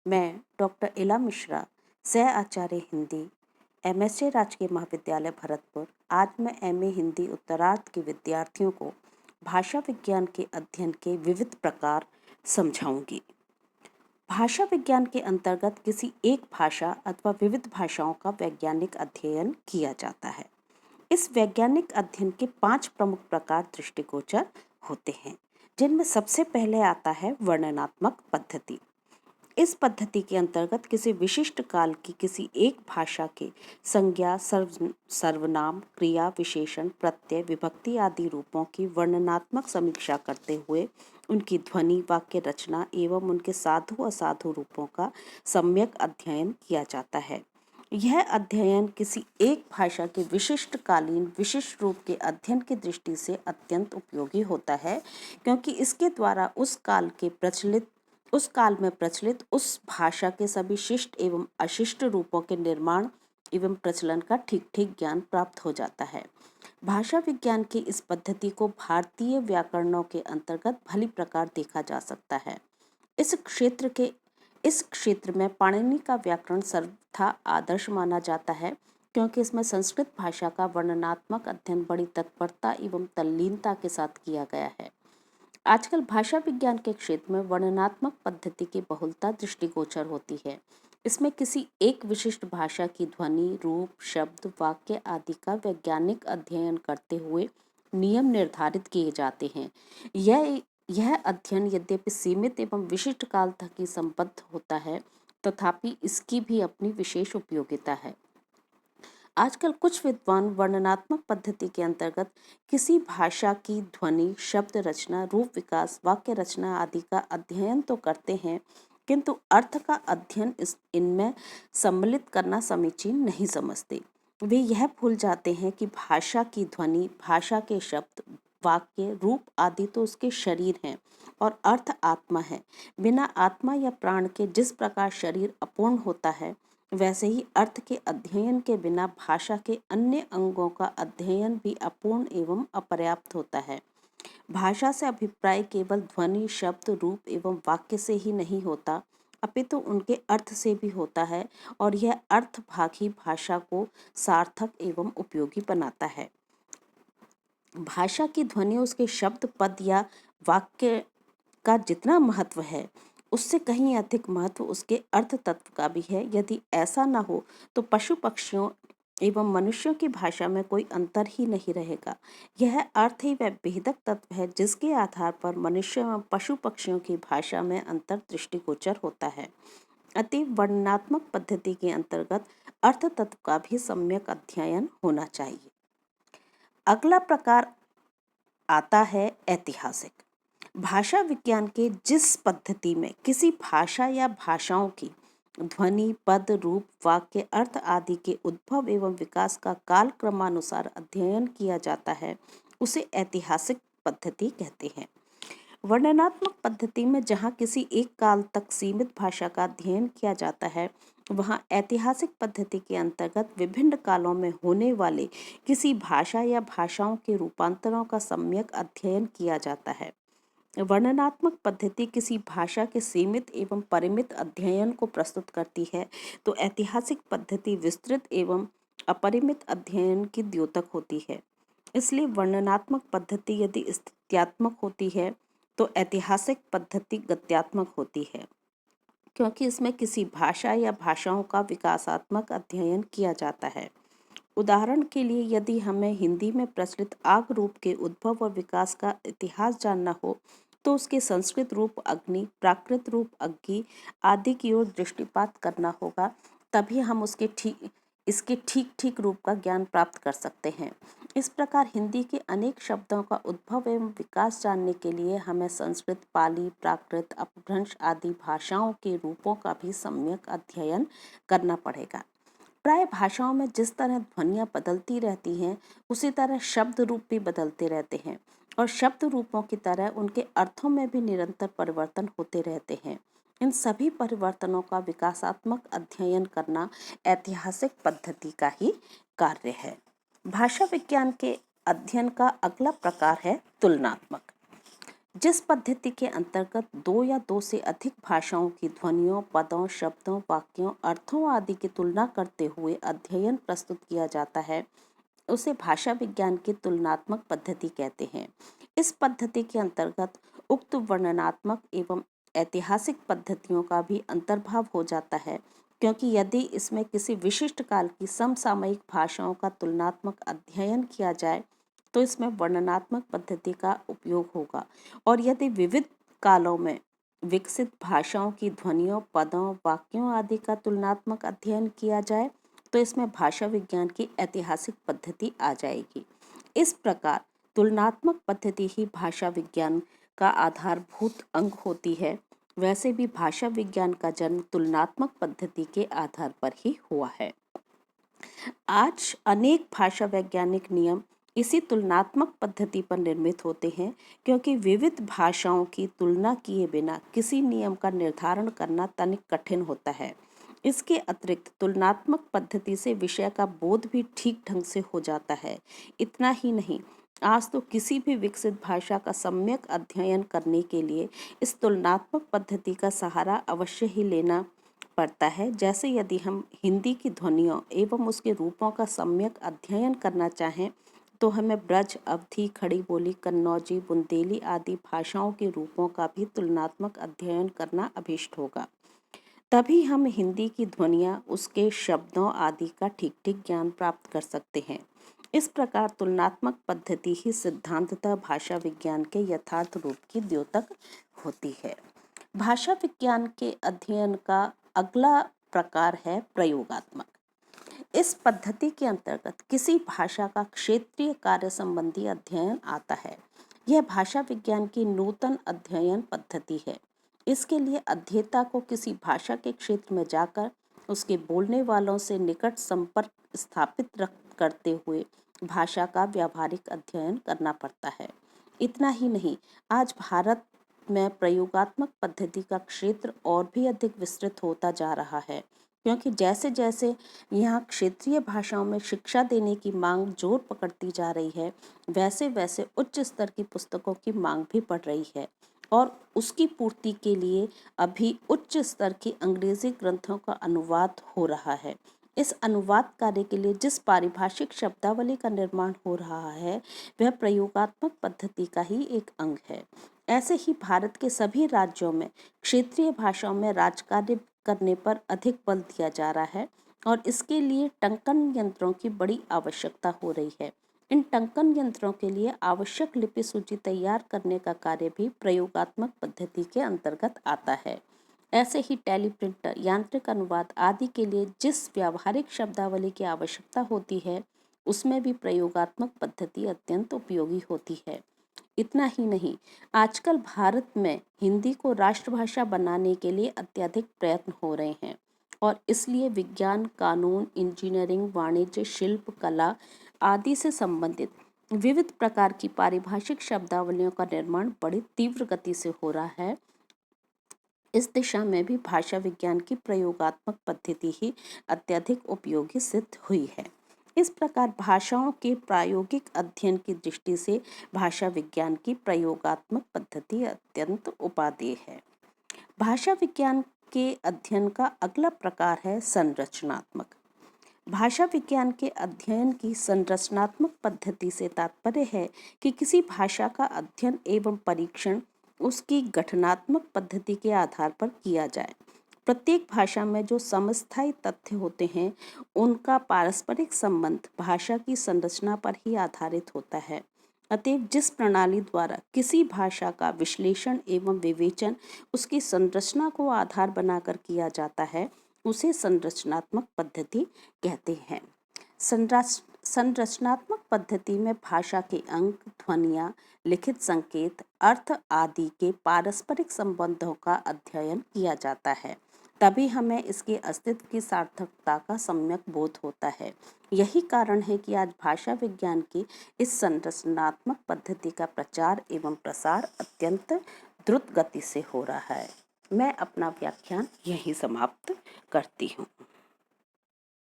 मैं डॉक्टर इला मिश्रा, सह आचार्य हिंदी, एमएसजे राजकीय महाविद्यालय भरतपुर। आज मैं एमए हिंदी उत्तरार्ध के विद्यार्थियों को भाषा विज्ञान के अध्ययन के विविध प्रकार समझाऊंगी। भाषा विज्ञान के अंतर्गत किसी एक भाषा अथवा विविध भाषाओं का वैज्ञानिक अध्ययन किया जाता है। इस वैज्ञानिक अध्ययन के 5 प्रमुख प्रकार दृष्टिगोचर होते हैं, जिनमें सबसे पहले आता है वर्णनात्मक पद्धति। इस पद्धति के अंतर्गत किसी विशिष्ट काल की किसी एक भाषा के संज्ञा, सर्वनाम, क्रिया, विशेषण, प्रत्यय, विभक्ति आदि रूपों की वर्णनात्मक समीक्षा करते हुए उनकी ध्वनि, वाक्य रचना एवं उनके साधु असाधु रूपों का सम्यक अध्ययन किया जाता है। यह अध्ययन किसी एक भाषा के विशिष्ट कालीन विशिष्ट रूप के अध्ययन की दृष्टि से अत्यंत उपयोगी होता है, क्योंकि इसके द्वारा उस काल में प्रचलित उस भाषा के सभी शिष्ट एवं अशिष्ट रूपों के निर्माण एवं प्रचलन का ठीक ठीक ज्ञान प्राप्त हो जाता है। भाषा विज्ञान की इस पद्धति को भारतीय व्याकरणों के अंतर्गत भली प्रकार देखा जा सकता है। इस क्षेत्र में पाणिनि का व्याकरण सर्वथा आदर्श माना जाता है, क्योंकि इसमें संस्कृत भाषा का वर्णनात्मक अध्ययन बड़ी तत्परता एवं तल्लीनता के साथ किया गया है। आजकल भाषा विज्ञान के क्षेत्र में वर्णनात्मक पद्धति की बहुलता दृष्टिगोचर होती है। इसमें किसी एक विशिष्ट भाषा की ध्वनि, रूप, शब्द, वाक्य आदि का वैज्ञानिक अध्ययन करते हुए नियम निर्धारित किए जाते हैं। यह अध्ययन यद्यपि सीमित एवं विशिष्ट काल तक ही संबद्ध होता है, तथापि इसकी भी अपनी विशेष उपयोगिता है। आजकल कुछ विद्वान वर्णनात्मक पद्धति के अंतर्गत किसी भाषा की ध्वनि, शब्द रचना, रूप विकास, वाक्य रचना आदि का अध्ययन तो करते हैं, किंतु अर्थ का अध्ययन इनमें सम्मिलित करना समीचीन नहीं समझते। वे यह भूल जाते हैं कि भाषा की ध्वनि, भाषा के शब्द, वाक्य, रूप आदि तो उसके शरीर हैं और अर्थ आत्मा है। बिना आत्मा या प्राण के जिस प्रकार शरीर अपूर्ण होता है, वैसे ही अर्थ के अध्ययन के बिना भाषा के अन्य अंगों का अध्ययन भी अपूर्ण एवं अपर्याप्त होता है। भाषा से अभिप्राय केवल ध्वनि, शब्द, रूप एवं वाक्य से ही नहीं होता, अपितु उनके अर्थ से भी होता है, और यह अर्थ भाग ही भाषा को सार्थक एवं उपयोगी बनाता है। भाषा की ध्वनि उसके शब्द, पद या वाक्य का जितना महत्व है, उससे कहीं अधिक महत्व उसके अर्थ तत्व का भी है। यदि ऐसा न हो तो पशु पक्षियों एवं मनुष्यों की भाषा में कोई अंतर ही नहीं रहेगा। यह अर्थ ही वह भेदक तत्व है जिसके आधार पर मनुष्य एवं पशु पक्षियों की भाषा में अंतर दृष्टिगोचर होता है। अतएव वर्णनात्मक पद्धति के अंतर्गत अर्थ तत्व का भी सम्यक अध्ययन होना चाहिए। अगला प्रकार आता है ऐतिहासिक। भाषा विज्ञान के जिस पद्धति में किसी भाषा या भाषाओं की ध्वनि, पद, रूप, वाक्य, अर्थ आदि के उद्भव एवं विकास का काल क्रमानुसार अध्ययन किया जाता है, उसे ऐतिहासिक पद्धति कहते हैं। वर्णनात्मक पद्धति में जहाँ किसी एक काल तक सीमित भाषा का अध्ययन किया जाता है, वहाँ ऐतिहासिक पद्धति के अंतर्गत विभिन्न कालों में होने वाले किसी भाषा या भाषाओं के रूपांतरों का सम्यक अध्ययन किया जाता है। वर्णनात्मक पद्धति किसी भाषा के सीमित एवं परिमित अध्ययन को प्रस्तुत करती है, तो ऐतिहासिक पद्धति विस्तृत एवं अपरिमित अध्ययन की द्योतक होती है। इसलिए वर्णनात्मक पद्धति यदि स्थित्यात्मक होती है, तो ऐतिहासिक पद्धति गत्यात्मक होती है, क्योंकि इसमें किसी भाषा या भाषाओं का विकासात्मक अध्ययन किया जाता है। उदाहरण के लिए, यदि हमें हिंदी में प्रचलित आग रूप के उद्भव और विकास का इतिहास जानना हो, तो उसके संस्कृत रूप अग्नि, प्राकृत रूप अग्नि आदि की ओर दृष्टिपात करना होगा, तभी हम इसके ठीक ठीक रूप का ज्ञान प्राप्त कर सकते हैं। इस प्रकार हिंदी के अनेक शब्दों का उद्भव एवं विकास जानने के लिए हमें संस्कृत, पाली, प्राकृत, अपभ्रंश आदि भाषाओं के रूपों का भी सम्यक अध्ययन करना पड़ेगा। प्राय भाषाओं में जिस तरह ध्वनियाँ बदलती रहती हैं, उसी तरह शब्द रूप भी बदलते रहते हैं, और शब्द रूपों की तरह उनके अर्थों में भी निरंतर परिवर्तन होते रहते हैं। इन सभी परिवर्तनों का विकासात्मक अध्ययन करना ऐतिहासिक पद्धति का ही कार्य है। भाषा विज्ञान के अध्ययन का अगला प्रकार है तुलनात्मक। जिस पद्धति के अंतर्गत दो या दो से अधिक भाषाओं की ध्वनियों, पदों, शब्दों, वाक्यों, अर्थों आदि की तुलना करते हुए अध्ययन प्रस्तुत किया जाता है, उसे भाषा विज्ञान की तुलनात्मक पद्धति कहते हैं। इस पद्धति के अंतर्गत उक्त वर्णनात्मक एवं ऐतिहासिक पद्धतियों का भी अंतर्भाव हो जाता है, क्योंकि यदि इसमें किसी विशिष्ट काल की समसामयिक भाषाओं का तुलनात्मक अध्ययन किया जाए तो इसमें वर्णनात्मक पद्धति का उपयोग होगा, और यदि विविध कालों में विकसित भाषाओं की ध्वनियों, पदों, वाक्यों आदि का तुलनात्मक अध्ययन किया जाए तो इसमें भाषा विज्ञान की ऐतिहासिक पद्धति आ जाएगी। इस प्रकार तुलनात्मक पद्धति ही भाषा विज्ञान का आधारभूत अंग होती है। वैसे भी भाषा विज्ञान का जन्म तुलनात्मक पद्धति के आधार पर ही हुआ है। आज अनेक भाषा वैज्ञानिक नियम इसी तुलनात्मक पद्धति पर निर्मित होते हैं, क्योंकि विविध भाषाओं की तुलना किए बिना किसी नियम का निर्धारण करना तनिक कठिन होता है। इसके अतिरिक्त तुलनात्मक पद्धति से विषय का बोध भी ठीक ढंग से हो जाता है। इतना ही नहीं, आज तो किसी भी विकसित भाषा का सम्यक अध्ययन करने के लिए इस तुलनात्मक पद्धति का सहारा अवश्य ही लेना पड़ता है। जैसे यदि हम हिंदी की ध्वनियों एवं उसके रूपों का सम्यक अध्ययन करना चाहें तो हमें ब्रज, अवधी, खड़ी बोली, कन्नौजी, बुंदेली आदि भाषाओं के रूपों का भी तुलनात्मक अध्ययन करना अभीष्ट होगा। तभी हम हिंदी की ध्वनियाँ, उसके शब्दों आदि का ठीक ठीक ज्ञान प्राप्त कर सकते हैं। इस प्रकार तुलनात्मक पद्धति ही सिद्धांततः भाषा विज्ञान के यथार्थ रूप की द्योतक होती है। भाषा विज्ञान के अध्ययन का अगला प्रकार है प्रयोगात्मक। इस पद्धति के अंतर्गत किसी भाषा का क्षेत्रीय कार्य संबंधी अध्ययन आता है। यह भाषा विज्ञान की नूतन अध्ययन पद्धति है। इसके लिए अध्येता को किसी भाषा के क्षेत्र में जाकर उसके बोलने वालों से निकट संपर्क स्थापित करते हुए भाषा का व्यावहारिक अध्ययन करना पड़ता है। इतना ही नहीं, आज भारत में प्रयोगात्मक पद्धति का क्षेत्र और भी अधिक विस्तृत होता जा रहा है, क्योंकि जैसे जैसे यहाँ क्षेत्रीय भाषाओं में शिक्षा देने की मांग जोर पकड़ती जा रही है, वैसे वैसे उच्च स्तर की पुस्तकों की मांग भी बढ़ रही है, और उसकी पूर्ति के लिए अभी उच्च स्तर की अंग्रेजी ग्रंथों का अनुवाद हो रहा है। इस अनुवाद कार्य के लिए जिस पारिभाषिक शब्दावली का निर्माण हो रहा है, वह प्रयोगात्मक पद्धति का ही एक अंग है। ऐसे ही भारत के सभी राज्यों में क्षेत्रीय भाषाओं में राजकार्य करने पर अधिक बल दिया जा रहा है, और इसके लिए टंकन यंत्रों की बड़ी आवश्यकता हो रही है। इन टंकन यंत्रों के लिए आवश्यक लिपि सूची तैयार करने का कार्य भी प्रयोगात्मक पद्धति के अंतर्गत आता है। ऐसे ही टेलीप्रिंटर, यांत्रिक अनुवाद आदि के लिए जिस व्यावहारिक शब्दावली की आवश्यकता होती है, उसमें भी प्रयोगात्मक पद्धति अत्यंत उपयोगी होती है। इतना ही नहीं, आजकल भारत में हिंदी को राष्ट्रभाषा बनाने के लिए अत्यधिक प्रयत्न हो रहे हैं, और इसलिए विज्ञान, कानून, इंजीनियरिंग, वाणिज्य, शिल्प, कला आदि से संबंधित विविध प्रकार की पारिभाषिक शब्दावलियों का निर्माण बड़ी तीव्र गति से हो रहा है। इस दिशा में भी भाषा विज्ञान की प्रयोगात्मक पद्धति ही अत्यधिक उपयोगी सिद्ध हुई है। इस प्रकार भाषाओं के प्रायोगिक अध्ययन की दृष्टि से भाषा विज्ञान की प्रयोगात्मक पद्धति अत्यंत उपादेय है। भाषा विज्ञान के अध्ययन का अगला प्रकार है संरचनात्मक। भाषा विज्ञान के अध्ययन की संरचनात्मक पद्धति से तात्पर्य है कि किसी भाषा का अध्ययन एवं परीक्षण उसकी गठनात्मक पद्धति के आधार पर किया जाए। प्रत्येक भाषा में जो समस्थायी तथ्य होते हैं, उनका पारस्परिक संबंध भाषा की संरचना पर ही आधारित होता है। अतएव जिस प्रणाली द्वारा किसी भाषा का विश्लेषण एवं विवेचन उसकी संरचना को आधार बनाकर किया जाता है, उसे संरचनात्मक पद्धति कहते हैं। संरचनात्मक पद्धति में भाषा के अंक, ध्वनियाँ, लिखित संकेत, अर्थ आदि के पारस्परिक संबंधों का अध्ययन किया जाता है। तभी हमें इसके अस्तित्व की सार्थकता का सम्यक बोध होता है। यही कारण है कि आज भाषा विज्ञान की इस संरचनात्मक पद्धति का प्रचार एवं प्रसार अत्यंत द्रुत गति से हो रहा है। मैं अपना व्याख्यान यहीं समाप्त करती हूँ।